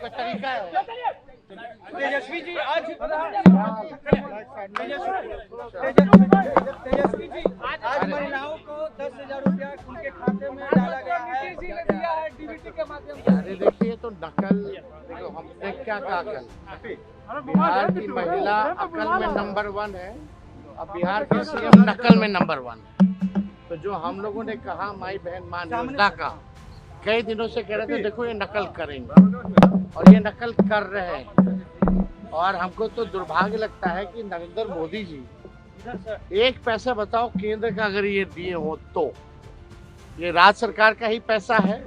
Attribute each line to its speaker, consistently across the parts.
Speaker 1: का तरीका है।
Speaker 2: तेजस्वी जी आज महिलाओं को 10,000 रुपया उनके खाते में डाला गया है, दिया है डीबीटी के माध्यम से।
Speaker 1: अरे देखिए, तो नकल, देखो हमने क्या कहा कल, बिहार की महिला अकल में नंबर 1 है और बिहार के सीएम नकल में नंबर 1 है। तो जो हम लोगों ने कहा माई बहन मान योजना का, कई दिनों से कह रहे थे देखो ये नकल करेंगे और ये नकल कर रहे हैं। और हमको तो दुर्भाग्य लगता है कि नरेंद्र मोदी जी एक पैसा बताओ केंद्र का अगर ये दिए हो तो ये राज्य सरकार का ही पैसा है।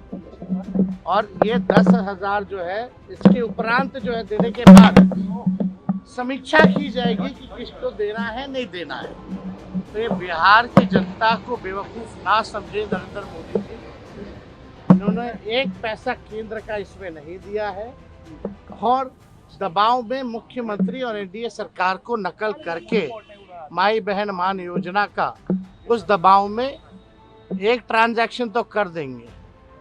Speaker 1: और ये 10,000 जो है इसके उपरांत जो है देने के बाद समीक्षा की जाएगी कि किसको देना है नहीं देना है। तो ये बिहार की जनता को बेवकूफ ना समझे नरेंद्र मोदी जी, इन्होंने एक पैसा केंद्र का इसमें नहीं दिया है और दबाव में मुख्यमंत्री और एनडीए सरकार को नकल करके माई बहन मान योजना का उस दबाव में एक ट्रांजैक्शन तो कर देंगे,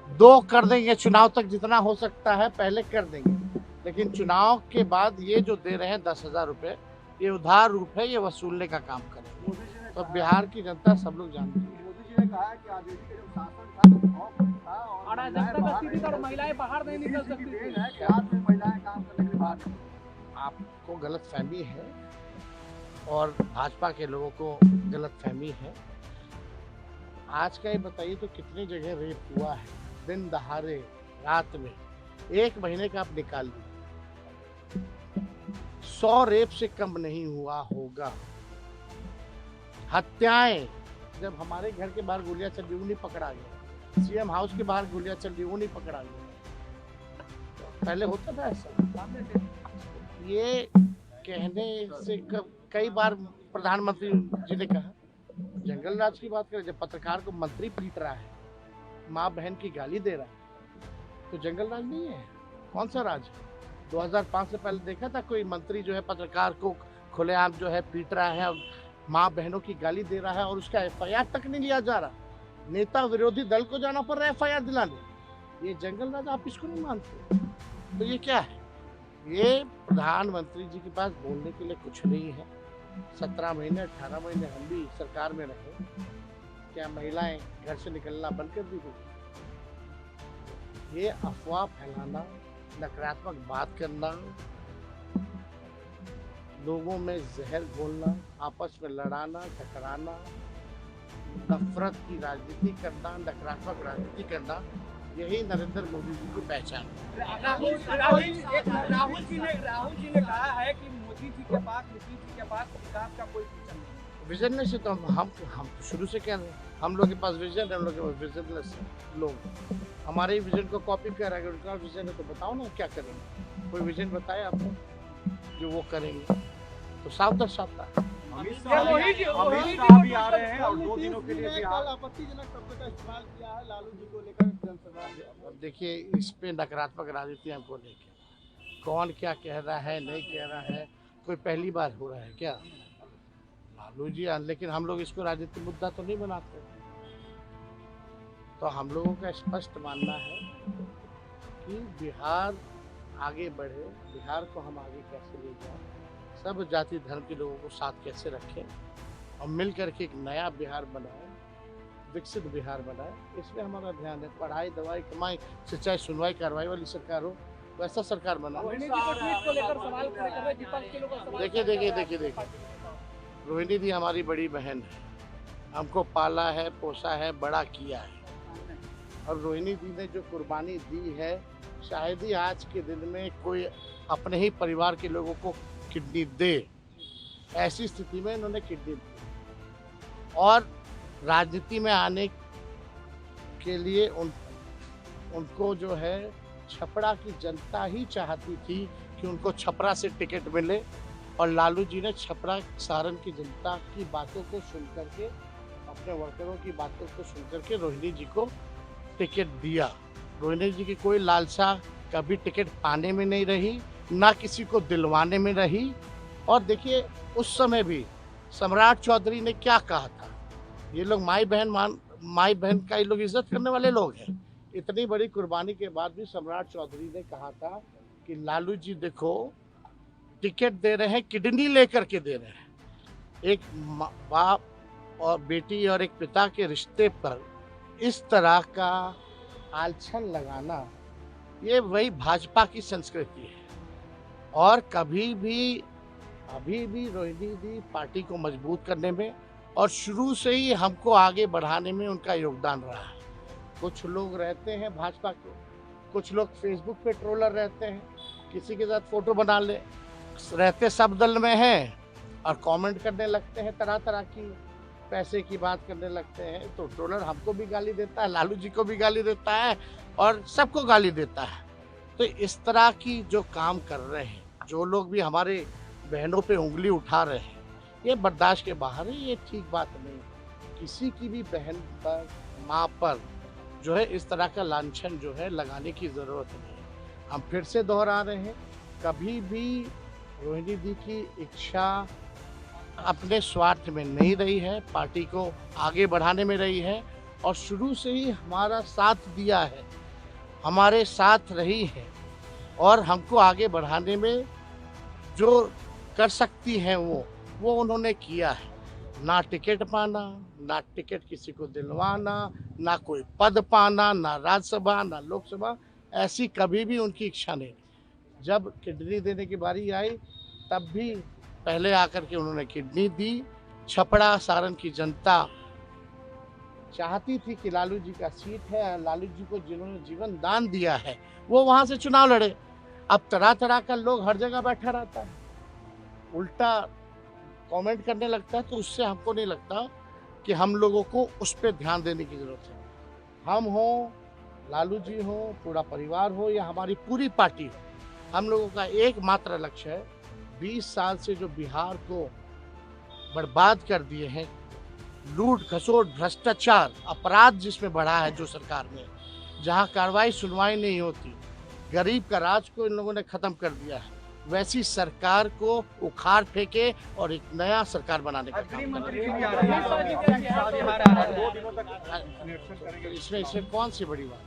Speaker 1: 2 कर देंगे, चुनाव तक जितना हो सकता है पहले कर देंगे, लेकिन चुनाव के बाद ये जो दे रहे हैं 10,000 रुपये, ये उधार रूप है, ये वसूलने का काम करेंगे। तो बिहार की जनता सब लोग जानती है।
Speaker 2: मोदी जी ने कहा कि आजादी के जब शासन था और महिलाएं बाहर नहीं निकल सकती थी, आज में महिलाएं काम करने के बाद।
Speaker 1: आपको गलत फहमी है और भाजपा के लोगों को गलत फहमी है। आज का ये बताइए तो कितनी जगह रेप हुआ है दिन दहाड़े रात में, 1 महीने का आप निकाल लीजिए, 100 रेप से कम नहीं हुआ होगा। हत्याएं, जब हमारे घर के बाहर गोलियां चल रही वो नहीं पकड़ा गया, सीएम हाउस के बाहर गोलियां चल रही वो नहीं पकड़ा गया, पहले होता था ऐसा। ये कहने से कई बार प्रधानमंत्री जी ने कहा, जंगल राज की बात करें, जब पत्रकार को मंत्री पीट रहा है, माँ बहन की गाली दे रहा है, तो जंगल राज नहीं है, कौन सा राज है? 2005 से पहले देखा था कोई मंत्री जो है पत्रकार को खुलेआम जो है पीट रहा है, माँ बहनों की गाली दे रहा है और उसका एफआईआर तक नहीं लिया जा रहा, नेता विरोधी दल को जाना पड़ रहा है एफआईआर दिलाने। ये जंगल राज आप इसको नहीं मानते? तो ये क्या है? ये प्रधानमंत्री जी के पास बोलने के लिए कुछ नहीं है। 17 महीने 18 महीने हम भी सरकार में रहे, क्या महिलाएं घर से निकलना बंद कर दी थी? ये अफवाह फैलाना, नकारात्मक बात करना, लोगों में जहर घोलना, आपस में लड़ाना टकराना, नफरत की राजनीति करना, नकारात्मक राजनीति करना, यही नरेंद्र मोदी जी की पहचान है।
Speaker 2: राहुल जी ने कहा है कि मोदी जी के पास, नीतीश जी के पास विकास का कोई विजन नहीं।
Speaker 1: विजन से तो हम शुरू से कह रहे हैं, हम लोग के पास विजन है, हम लोग के पास विजनलेस लोग, हमारे ही विजन को कॉपी कर रहे हैं। उनका विजन है तो बताओ ना क्या करेंगे, कोई विजन बताए आपको जो वो करेंगे, तो साफ दर साफ था।
Speaker 2: अमित शाह भी आ रहे हैं और 2 दिनों के लिए आपत्तिजनक शब्द का इस्तेमाल किया है लालू जी को लेकर जनसभा।
Speaker 1: अब देखिए, इस पे नकारात्मक राजनीति हमको लेके कौन क्या कह रहा है नहीं कह रहा है, कोई पहली बार हो रहा है क्या? लालू जी, लेकिन हम लोग इसको राजनीतिक मुद्दा तो नहीं बनाते। तो हम लोगों का स्पष्ट मानना है कि बिहार आगे बढ़े, बिहार को हम आगे कैसे ले जाएं, सब जाति धर्म के लोगों को साथ कैसे रखें और मिल करके एक नया बिहार बनाएं, विकसित बिहार बनाएं, इसमें हमारा ध्यान है। पढ़ाई दवाई कमाई से चाहे सुनवाई कार्रवाई वाली सरकार हो, वैसा सरकार बनाए। देखिए, रोहिणी दी हमारी बड़ी बहन है, हमको पाला है, पोसा है, बड़ा किया है, और रोहिणी दी ने जो कुर्बानी दी है, शायद ही आज के दिन में कोई अपने ही परिवार के लोगों को किडनी दे। ऐसी स्थिति में इन्होंने किडनी दी और राजनीति में आने के लिए उनको जो है छपरा की जनता ही चाहती थी कि उनको छपरा से टिकट मिले, और लालू जी ने छपरा सारण की जनता की बातों को सुन करके, अपने वर्करों की बातों को सुन करके रोहिणी जी को टिकट दिया। रोहिणी जी की कोई लालसा कभी टिकट पाने में नहीं रही, ना किसी को दिलवाने में रही। और देखिए, उस समय भी सम्राट चौधरी ने क्या कहा था, ये लोग माई बहन का ये लोग इज्जत करने वाले लोग हैं। इतनी बड़ी कुर्बानी के बाद भी सम्राट चौधरी ने कहा था कि लालू जी देखो टिकट दे रहे हैं, किडनी लेकर के दे रहे हैं। एक बाप और बेटी और एक पिता के रिश्ते पर इस तरह का आलछन लगाना, ये वही भाजपा की संस्कृति है। और कभी भी अभी भी रोहिणी दी पार्टी को मजबूत करने में और शुरू से ही हमको आगे बढ़ाने में उनका योगदान रहा है। कुछ लोग रहते हैं भाजपा के, कुछ लोग फेसबुक पे ट्रोलर रहते हैं, किसी के साथ फोटो बना ले, रहते सब दल में हैं और कमेंट करने लगते हैं, तरह तरह की पैसे की बात करने लगते हैं। तो ट्रोलर हमको भी गाली देता है, लालू जी को भी गाली देता है और सबको गाली देता है। तो इस तरह की जो काम कर रहे हैं, जो लोग भी हमारे बहनों पे उंगली उठा रहे हैं, ये बर्दाश्त के बाहर है, ये ठीक बात नहीं। किसी की भी बहन पर, माँ पर जो है इस तरह का लांछन जो है लगाने की ज़रूरत नहीं है। हम फिर से दोहरा रहे हैं, कभी भी रोहिणी दी की इच्छा अपने स्वार्थ में नहीं रही है, पार्टी को आगे बढ़ाने में रही है और शुरू से ही हमारा साथ दिया है, हमारे साथ रही है और हमको आगे बढ़ाने में जो कर सकती हैं वो उन्होंने किया है। ना टिकट पाना, ना टिकट किसी को दिलवाना, ना कोई पद पाना, ना राज्यसभा, ना लोकसभा, ऐसी कभी भी उनकी इच्छा नहीं। जब किडनी देने की बारी आई तब भी पहले आकर के उन्होंने किडनी दी। छपरा सारण की जनता चाहती थी कि लालू जी का सीट है, लालू जी को जिन्होंने जीवन दान दिया है वो वहाँ से चुनाव लड़े। अब तरह तरह का लोग हर जगह बैठा रहता है, उल्टा कमेंट करने लगता है, तो उससे हमको नहीं लगता कि हम लोगों को उस पर ध्यान देने की ज़रूरत है। हम हो, लालू जी हो, पूरा परिवार हो या हमारी पूरी पार्टी हो, हम लोगों का एकमात्र लक्ष्य है 20 साल से जो बिहार को बर्बाद कर दिए हैं, लूट खसोट भ्रष्टाचार अपराध जिसमें बढ़ा है जो सरकार में, जहां कार्रवाई सुनवाई नहीं होती, गरीब का राज को इन लोगों ने खत्म कर दिया है, वैसी सरकार को उखाड़ फेंके और एक नया सरकार बनाने का काम करें। इसमें कौन सी बड़ी बात है?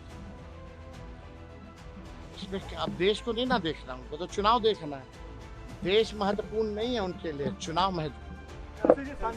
Speaker 1: इसमें अब देश को नहीं ना देखना, उनको तो चुनाव देखना है। देश महत्वपूर्ण नहीं है उनके लिए, चुनाव महत्वपूर्ण।